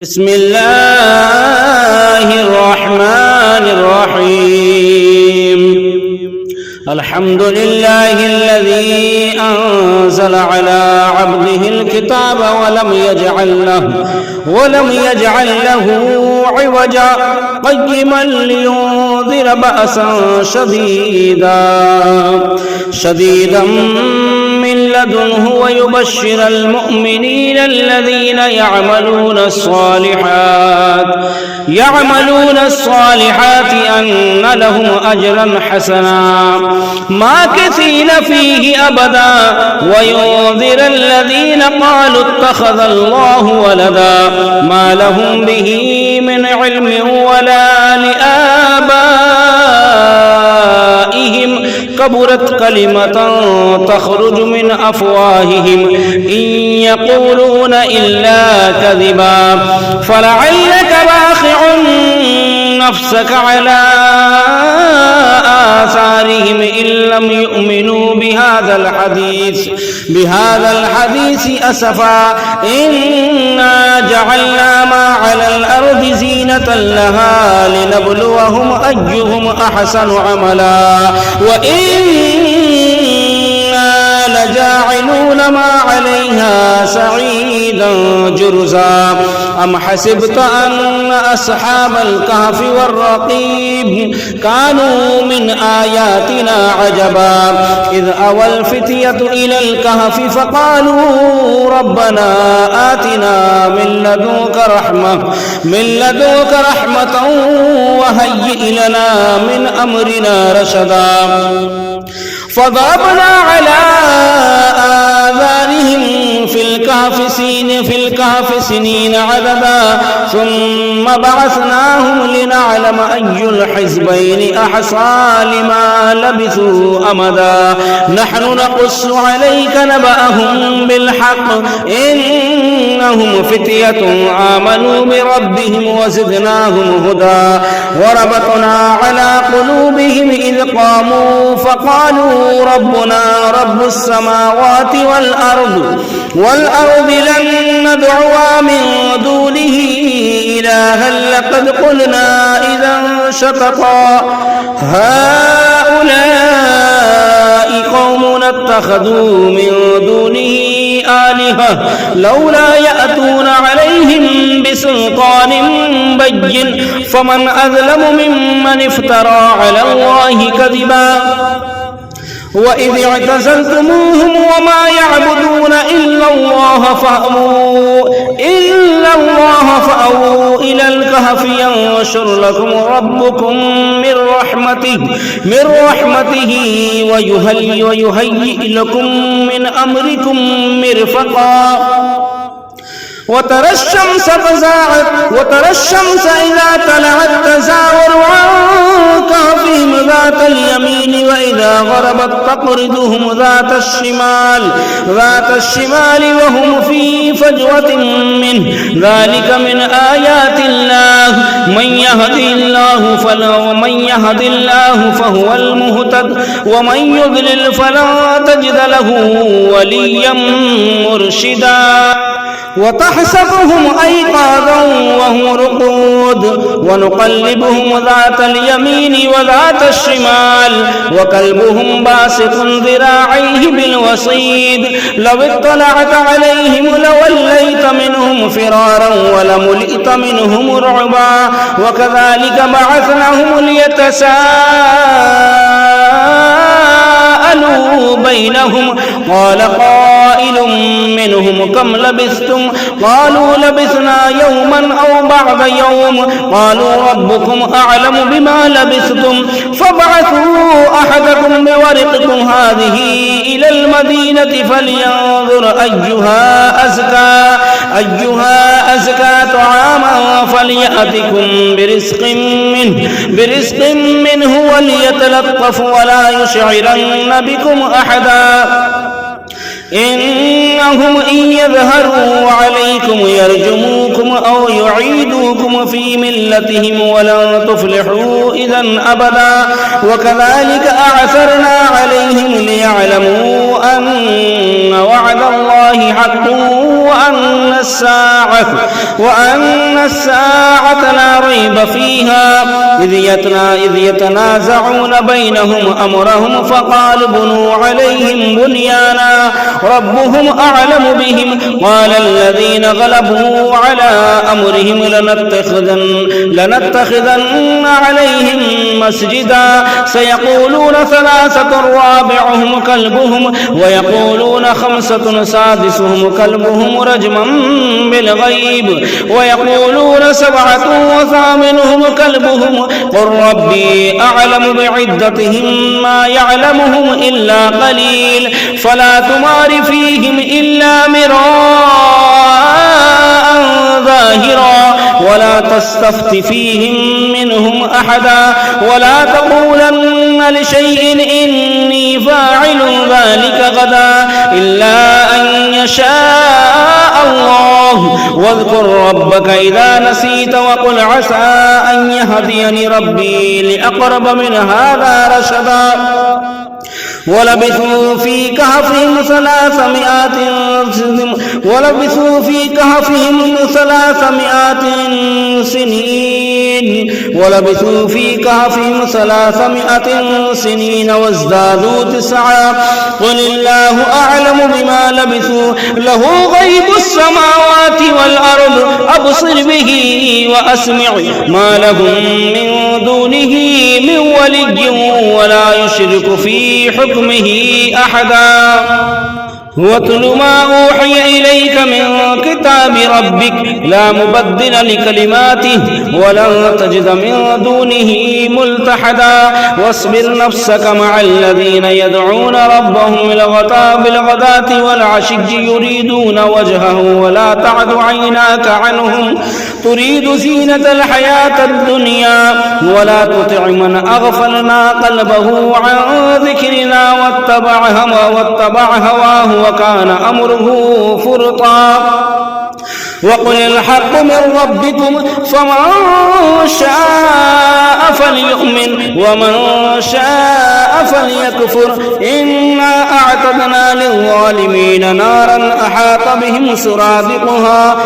بسم الله الرحمن الرحيم الحمد لله الذي أنزل على عبده الكتاب ولم يجعل له عوجا قيما لينذر بأسا شديدا من لدنه ويبشر المؤمنين الذين يعملون الصالحات أن لهم أجرا حسنا ماكثين فيه أبدا وينذر الذين قالوا اتخذ الله ولدا ما لهم به من علم ولا لآبائهم كبرت كلمة تخرج من أفواههم إن يقولون إلا كذبا فلعلك باخع نفسك على آثارهم إن لم يؤمنوا بهذا الحديث أسفا إنا جعلنا ما على الأرض زينة لها لنبلوهم أيهم أحسن عملا وإنا لجاعلون ما عليها سعيدا جرزا أم حسبت أن أصحاب الكهف والرقيم كانوا من آياتنا عجبا إذ أوى الفتية إلى الكهف فقالوا ربنا آتنا من لدنك رحمة وهيئ لنا من أمرنا رشدا فضربنا على آذانهم في الكهف سنين عددا ثم بعثناهم لنعلم أي الحزبين أحصى لما لبثوا أمدا نحن نقص عليك نبأهم بالحق إنهم فتية آمنوا بربهم وزدناهم هدى وربطنا على قلوبهم إذ قاموا فقالوا ربنا رب السماوات والأرض لن ندعو من دونه إلها لقد قلنا إذا شططا هؤلاء قوم اتخذوا من دونه آلهة لولا يأتون عليهم بسلطان بين فمن أظلم ممن افترى على الله كذبا وإذ اعتزلتموهم وما يعبدون إلا الله فأووا إلى الكهف ينشر لكم ربكم من رحمته ويهيئ لكم من أمركم مرفقا وترى الشمس إذا طلعت تزاور عن كهفهم ذات اليمين وإذا غربت تقرضهم ذات الشمال وهم في فجوة منه ذلك من آيات الله من يهد الله فهو المهتد ومن يضلل فلن تجد له وليا مرشدا وتحسبهم أيقاظا وهم رقود ونقلبهم ذات اليمين وذات الشمال وكلبهم باسط ذراعيه بالوصيد لو اطلعت عليهم لوليت منهم فرارا ولملئت منهم رعبا وكذلك بعثناهم ليتساءلوا بينهم قال قائل منهم كم لبثتم قالوا لبثنا يوما أو بعض يوم قالوا ربكم أعلم بما لبثتم فابعثوا أحدكم بورقكم هذه إلى المدينة فلينظر أيها أزكى طعاما فليأتكم برزق منه وليتلطف ولا يشعرن بكم أحدا إنهم إن يظهروا عليكم يرجموكم أو يعيدوكم في ملتهم ولن تفلحوا إذا أبدا وكذلك أعثرنا عليهم ليعلموا أن وعد الله الله حق وأن الساعة لا ريب فيها إذ يتنازعون بينهم أمرهم فقالوا بنوا عليهم بنيانا ربهم أعلم بهم قال الذين غلبوا على أمرهم لنتخذن عليهم مسجدا سيقولون ثلاثة رابعهم كلبهم ويقولون خمسة سادسهم كلبهم رجما بالغيب ويقولون سبعة وثامنهم كلبهم قل ربي أعلم بعدتهم ما يعلمهم إلا قليل فلا تمار فيهم إلا مراء ظاهرا ولا تستفت فيهم منهم أحدا ولا تقولن لشيء إني فاعل ذلك غدا إلا أن يشاء الله واذكر ربك إذا نسيت وقل عسى أن يهديني ربي لأقرب من هذا رشدا ولبثوا في كهفهم 300 سنين وازدادوا 9 قل الله أعلم بما لبثوا له غيب السماوات والأرض أبصر به وأسمع ما لهم من دونه من ولي ولا يشرك في حكمه أحدا واتل ما أوحي إليك من كتاب ربك لا مبدل لكلماته ولن تجد من دونه ملتحدا واصبر نفسك مع الذين يدعون ربهم بالغداة والعشي يريدون وجهه ولا تعد عيناك عنهم تريد زينة الحياة الدنيا ولا تطع من أغفلنا قلبه عن ذكرنا واتبع هواه وكان أمره فرطا وقل الحق من ربكم فمن شاء فليؤمن ومن شاء فليكفر إنا أعتدنا للظالمين نارا أحاط بهم سرادقها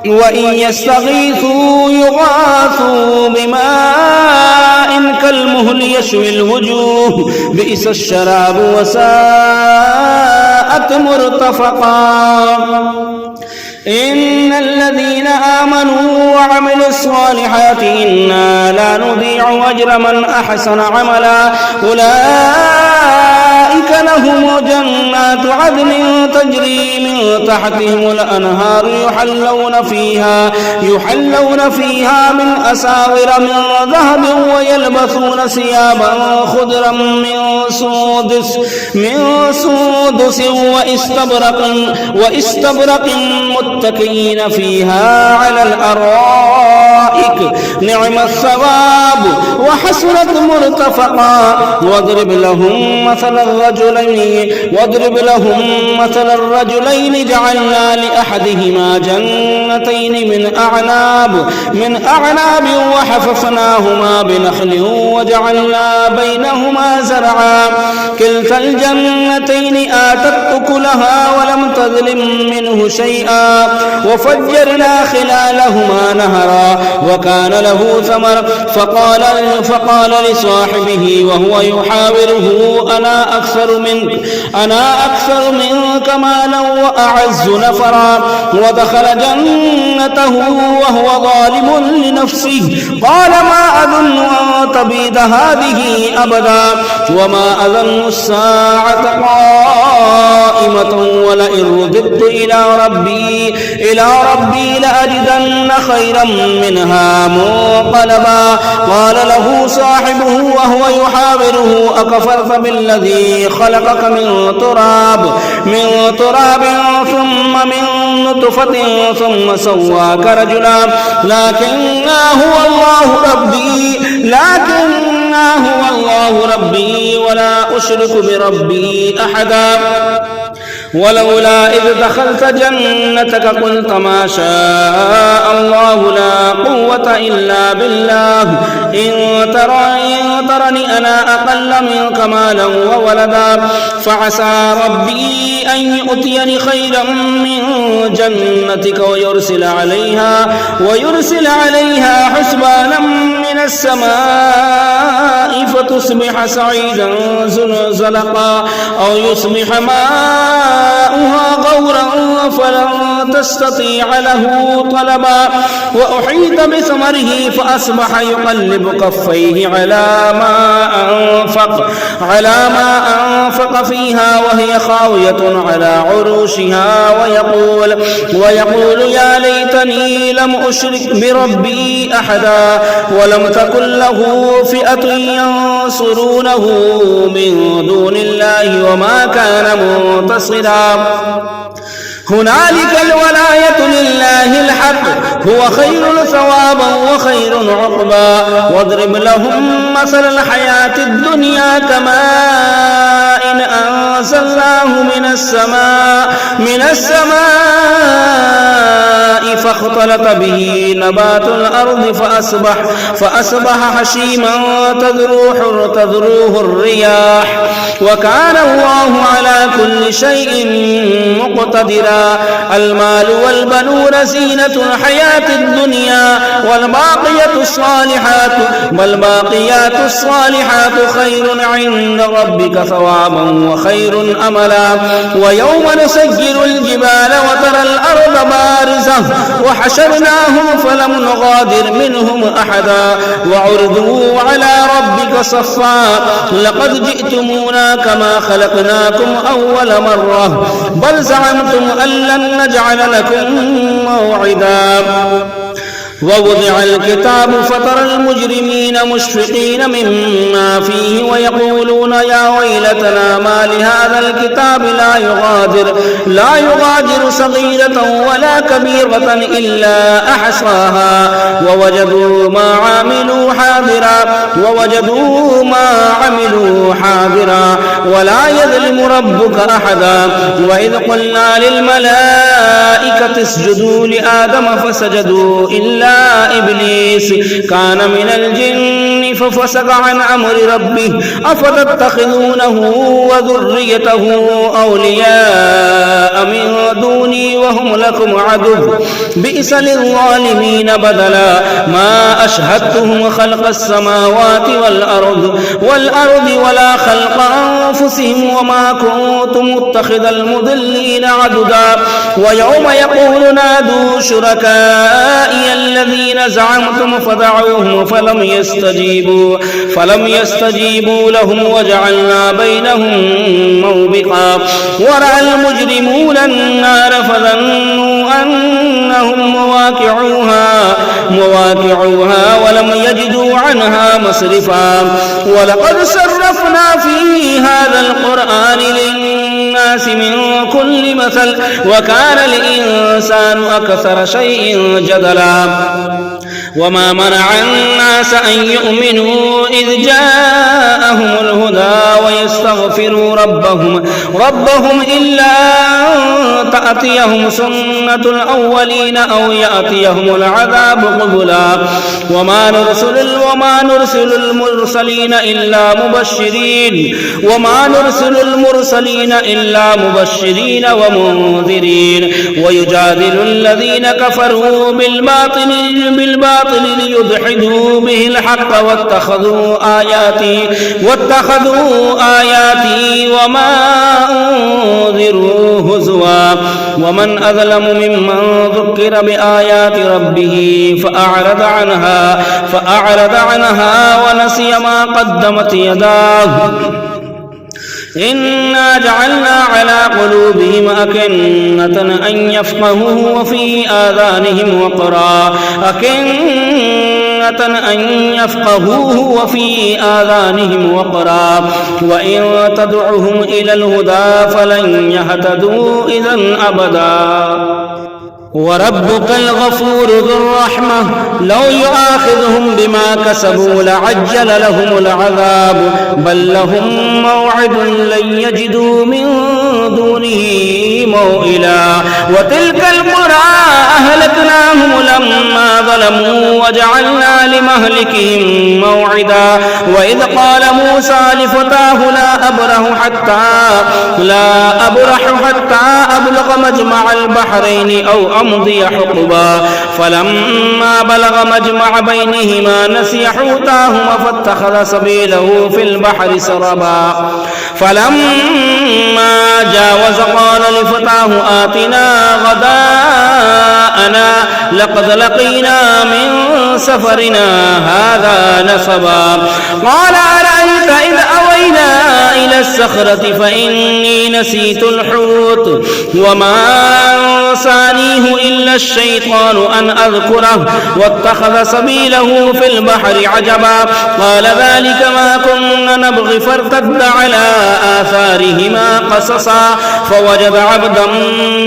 وإن يستغيثوا يغاثوا بماء كالمهل يشوي الوجوه بئس الشراب وساءت مرتفقا إن الذين آمنوا وعملوا الصالحات إنا لا نضيع أجر من أحسن عملا أولئك لهم جنات عدن تجري من تحتهم الأنهار يحلون فيها من أساور من ذهب ويلبسون ثيابا خضرا من سندس واستبرق متكئين فيها على الأرائك نعم الثواب وحسنت مرتفقا واضرب لهم مثل الرجلين جعلنا لأحدهما جنتين من أعناب وحففناهما بنخل وجعلنا بينهما زرعا كلتا الجنتين آتت أكلها ولم تظلم منه شيئا وفجرنا خلالهما نهرا وكان له ثمر فقال لصاحبه وهو يحاوره أنا أكثر منك مالا وأعز نفرا ودخل جنته وهو ظالم لنفسه قال ما أظن أن تبيد هذه أبدا وما أظن الساعة قائمة ولئن رددت إلى ربي لأجدن خيرا منها منقلبا قال له صاحبه وهو يحاوره أكفرت بالذي خلقك من تراب ثم من نطفة ثم سواك رجلا لكنه هو الله ربي ولا أشرك بربي أحدا ولولا إذ دخلت جنتك قلت ما شاء الله لا قوة إلا بالله إن ترني ليتنا أقل منك مالا وولدا فعسى ربي أن يؤتيني خيرا من جنتك ويرسل عليها حسبانا من السماء فتصبح صعيدا زلقا أو يصبح ماؤها غورا فلن تستطيع له طلبا وأحيط بثمره فأصبح يقلب كفيه على ما أنفق فيها وهي خاوية على عروشها ويقول يا ليتني لم أشرك بربي أحدا ولم تكن له فئة ينصرونه من دون الله وما كان منتصرا هنالك الولاية لله الحق هو خير ثوابا وخير عقبا واضرب لهم مثل الحياة الدنيا كماء إن أنزلناه من السماء فاختلط به نبات الأرض فأصبح هشيما تذروه الرياح وكان الله على كل شيء مقتدرا المال والبنون زينة الحياة الدنيا والباقيات الصالحات خير عند ربك ثوابا وخير أملا ويوم نسجل الجبال وترى الأرض بارزة وحشرناهم فلم نغادر منهم أحدا وعرضوا على ربك صفا لقد جئتمونا كما خلقناكم أول مرة بل زعمتم أن لن نجعل لكم موعدا ووضع الكتاب فترى المجرمين مشفقين مما فيه ويقولون يا ويلتنا ما لهذا الكتاب لا يغادر صغيرة ولا كبيرة إلا أحصاها ووجدوا ما عملوا حاضرا ولا يظلم ربك أحدا وإذ قلنا للملائكة اسجدوا لآدم فسجدوا إلا إبليس كان من الجن ففسق عن أمر ربه أفتتخذونه وذريته أولياء من دوني وهم لكم عدو بئس للظالمين بدلا ما أشهدتهم خلق السماوات والأرض ولا خلق أنفسهم وما كنت متخذ المضلين عددا ويوم يقول نادوا شركائي الذين زعمتم فدعوهم فلم يستجيبوا لهم وجعلنا بينهم موبقا ورأى المجرمون النار فظنوا أنهم مواقعوها ولم يجدوا عنها مصرفا ولقد صرفنا في هذا القرآن للناس من كل مثل وكان الإنسان أكثر شيء جدلا وما منع الناس أن يؤمنوا إذ جاءهم الهدى ويستغفروا ربهم إلا أن تأتيهم سنة الأولين أو يأتيهم العذاب قبلا وما نرسل المرسلين إلا مبشرين ومنذرين ويجادل الذين كفروا بالباطل ليدحضوا به الحق واتخذوا آياتي وما أنذروا هزوا ومن أظلم ممن ذكر بآيات ربه فأعرض عنها ونسي ما قدمت يداه إنا جعلنا على قلوبهم أكنة أن يفقهوه وفي آذانهم وقرا وإن تدعهم إلى الهدى فلن يهتدوا إذا أبدا وربك الغفور ذو الرحمة لو يؤاخذهم بما كسبوا لعجل لهم العذاب بل لهم موعد لن يجدوا من دونه موئلا وتلك القرى أهلكناهم لما ظلموا وجعلنا لمهلكهم موعدا وإذ قال موسى لفتاه لا أبرح حتى أبلغ مجمع البحرين أو أمضي حقبا فلما بلغ مجمع بينهما نسي حوتاهما فاتخذ سبيله في البحر سربا فلما جاوز قال لفتاه آتنا غداءنا لقد لقينا من سفرنا هذا نصبا قال أرأيت إذ أوينا إلى الصخرة فإني نسيت الحوت وما أنسانيه إلا الشيطان أن أذكره واتخذ سبيله في البحر عجبا قال ذلك ما كنا نبغي فارتد على آثارهما قصصا فوجد عبدا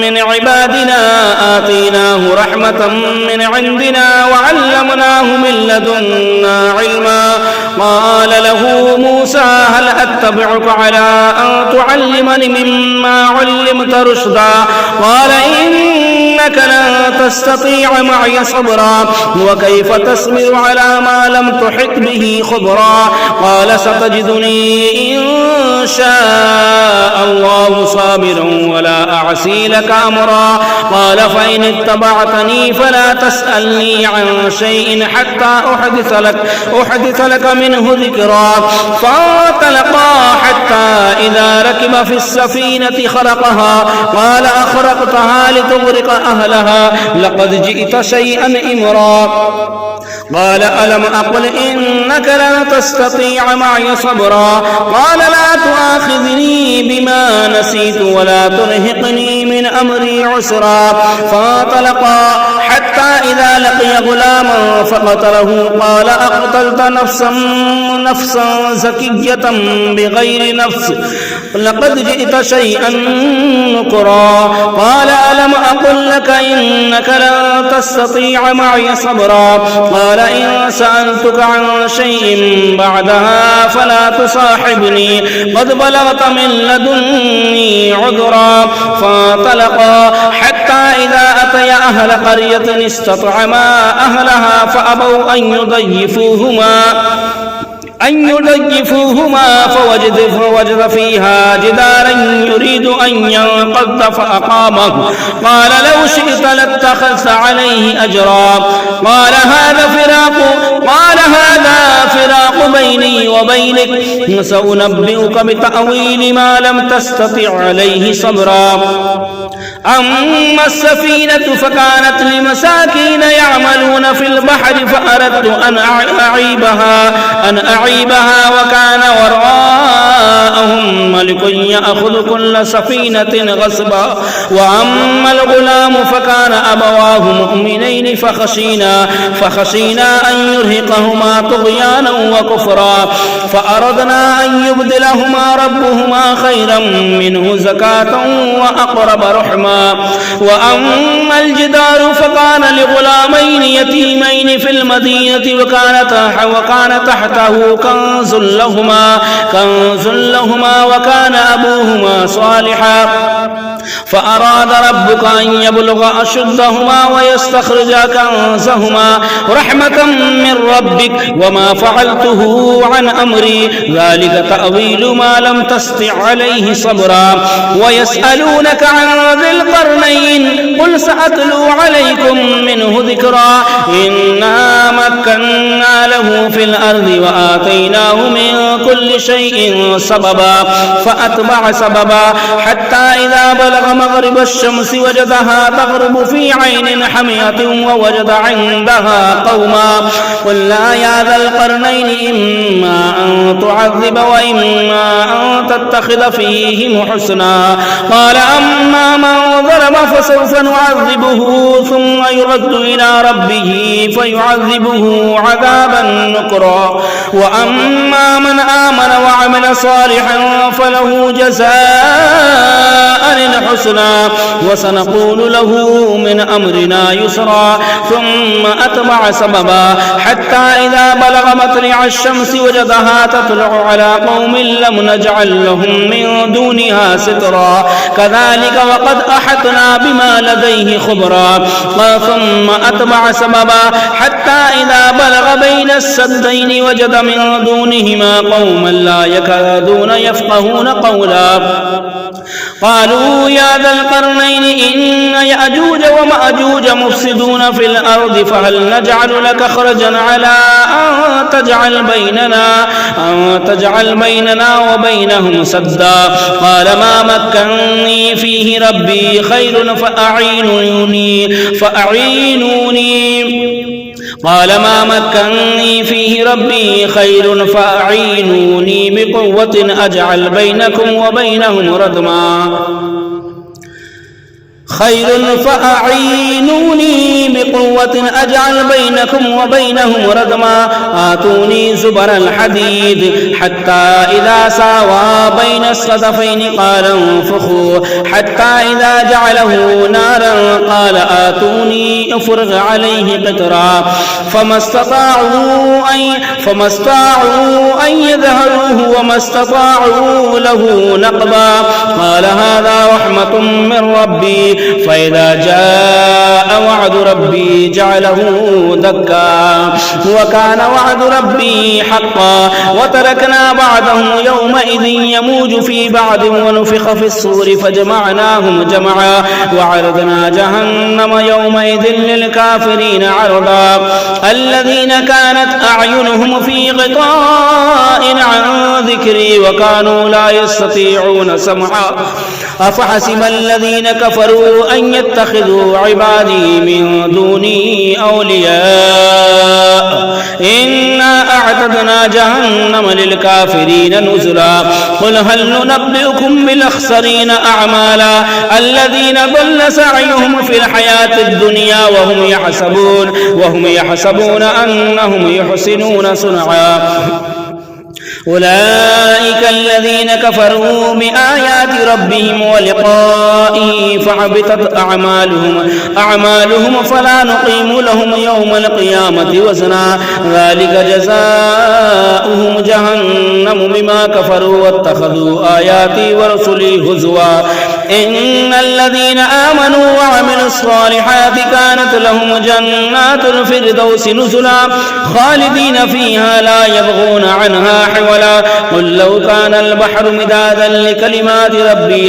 من عبادنا آتيناه رحمة من عندنا وعلمناه من لدنا علما قال له موسى هل أتبعك على أن تعلمني مما علمت رشدا قال إنك لن تستطيع معي صبرا وكيف تصبر على ما لم تحط به خبرا قال ستجدني إن شاء الله صابرا ولا أعصي لك أمرا قال فإن اتبعتني فلا تسألني عن شيء حتى أحدث لك منه ذكرا فانطلقا حتى إذا ركب في السفينة خرقها قال أخرقتها لتغرق أهلها لقد جئت شيئا إمرا قال ألم أقل إنك لن تستطيع معي صبرا قال لا تؤاخذني بما نسيت ولا ترهقني من أمري عسرا فانطلقا حتى إذا لقي غلاما فقتله قال أقتلت نفسا زكية بغير نفس لقد جئت شيئا نكرا قال ألم أقل لك إنك لن تستطيع معي صبرا قال إن سألتك عن شيء بعدها فلا تصاحبني قد بلغت من لدني عذرا فانطلقا حتى إذا أتيا أهل قرية استطعما أهلها فأبوا أن يضيفوهما فوجد فيها جدارا يريد أن ينقض فأقامه قال لو شئت لاتخذت عليه أجرا قال هذا فراق بيني وبينك سأنبئك بتأويل ما لم تستطع عليه صبرا أما السفينة فكانت لمساكين يعملون في البحر فأردت أن أعيبها وكان وراءهم ملك يأخذ كل سفينة غصبا وأما الغلام فكان أبواه مؤمنين فخشينا أن يرهقهما طغيانا وكفرا فأردنا أن يبدلهما ربهما خيرا منه زكاة وأقرب رحما وأما الجدار فكان لغلامين يتيمين في المدينة وكان تحته كنز لهما وكان أبوهما صالحا فأراد ربك أن يبلغ أشدهما ويستخرج كنزهما رحمة من ربك وما فعلته عن أمري ذلك تأويل ما لم تستطع عليه صبرا ويسألونك عن ذي القرنين قل سأتلو عليكم منه ذكرا إنا مكنا له في الأرض وآتيناه من كل شيء سببا فأتبع سببا حتى إذا بلغ مغرب الشمس وجدها تغرب في عين حمية ووجد عندها قوما قلنا يا ذا القرنين إما أن تعذب وإما أن تتخذ فيهم حسنا قال أما من ظلم فسوف نعذبه ثم يرد إلى ربه فيعذبه عذابا نكرا وأما من آمن وعمل صالحا فله جزاء الحسنى وسنقول له من أمرنا يسرا ثم أتبع سببا حتى إذا بلغ مطلع الشمس وجدها تطلع على قوم لم نجعل لهم من دونها سترا كذلك وقد أحطنا بما لديه خبرا ثم أتبع سببا حتى إذا بلغ بين السدين وجد من دونهما قوما لا يكادون يفقهون قولا قالوا يا ذا القرنين إن يأجوج ومأجوج مفسدون في الأرض فهل نجعل لك خرجا على أن تجعل بيننا وبينهم سدا قال ما مكنني فيه ربي خير قال ما مكنني فيه ربي خير فأعينوني بقوة أجعل بينكم وبينهم ردما آتوني زبر الحديد حتى إذا ساوى بين الصدفين قال انفخوا حتى إذا جعله نارا قال آتوني أفرغ عليه قطرا فما استطاعوا أن يظهروه وما استطاعوا له نقبا قال هذا رحمة من ربي فإذا جاء وعد ربي جعله دكا وكان وعد ربي حقا وتركنا بعضهم يومئذ يموج في بعض ونفخ في الصور فجمعناهم جمعا وعرضنا جهنم يومئذ للكافرين عرضا الذين كانت أعينهم في غطاء عن ذكري وكانوا لا يستطيعون سمعا أفحسب الذين كفروا أن يتخذوا عبادي من دوني أولياء إنا أعتدنا جهنم للكافرين نزلا قل هل ننبئكم بالأخسرين أعمالا الذين ضل سعيهم في الحياة الدنيا وهم يحسبون أنهم يحسنون صنعا أولئك الذين كفروا بآيات ربهم ولقائه فحبطت أعمالهم فلا نقيم لهم يوم القيامة وزنا ذلك جزاؤهم جهنم بما كفروا واتخذوا آياتي ورسلي هزوا إن الذين آمنوا وعملوا الصالحات كانت لهم جنات الفردوس نزلا خالدين فيها لا يبغون عنها حولا قل لو كان البحر مدادا لكلمات ربي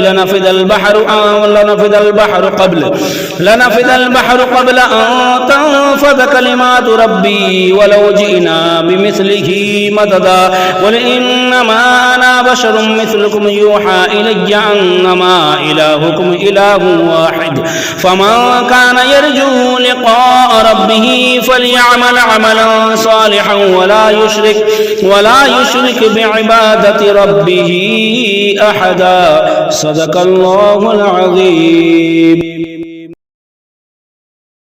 لنفد البحر قبل أن تنفد كلمات ربي ولو جئنا بمثله مددا قل إنما أنا بشر مثلكم يوحى إلي أنما إلهكم إله واحد فمن كان يرجو لقاء ربه فليعمل عملا صالحا ولا يشرك بعبادة ربه أحدا صدق الله العظيم.